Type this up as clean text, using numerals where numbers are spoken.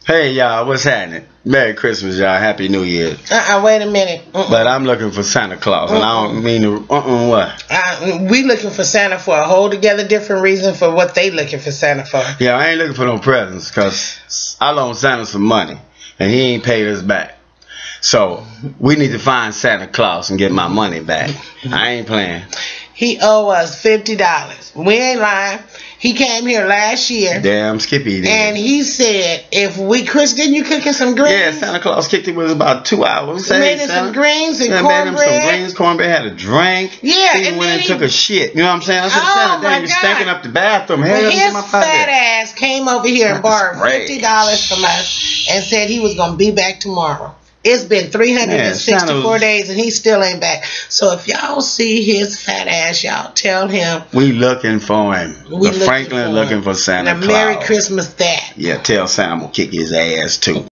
Hey y'all, what's happening? Merry Christmas, y'all. Happy New Year. Wait a minute. But I'm looking for Santa Claus, and I don't mean to. What? We looking for Santa for a whole together different reason for what they looking for Santa for. Yeah, I ain't looking for no presents, cause I loaned Santa some money, and he ain't paid us back. So we need to find Santa Claus and get my money back. I ain't playing. He owe us $50. We ain't lying. He came here last year. Damn Skippy did. And he said, Chris, didn't you cooking some greens? Yeah, Santa Claus kicked it with about 2 hours. Made him some greens and cornbread. Made him some greens, cornbread, had a drink. Yeah, he went and took a shit. You know what I'm saying? I said, Santa, damn, you stinking up the bathroom. But his fat ass came over here and borrowed $50 from us and said he was going to be back tomorrow. It's been 364 days and he still ain't back. So if y'all see his fat ass, y'all tell him we looking for him. Franklin looking for Santa Claus. Merry Christmas that. Yeah, tell Sam I'm gonna kick his ass too.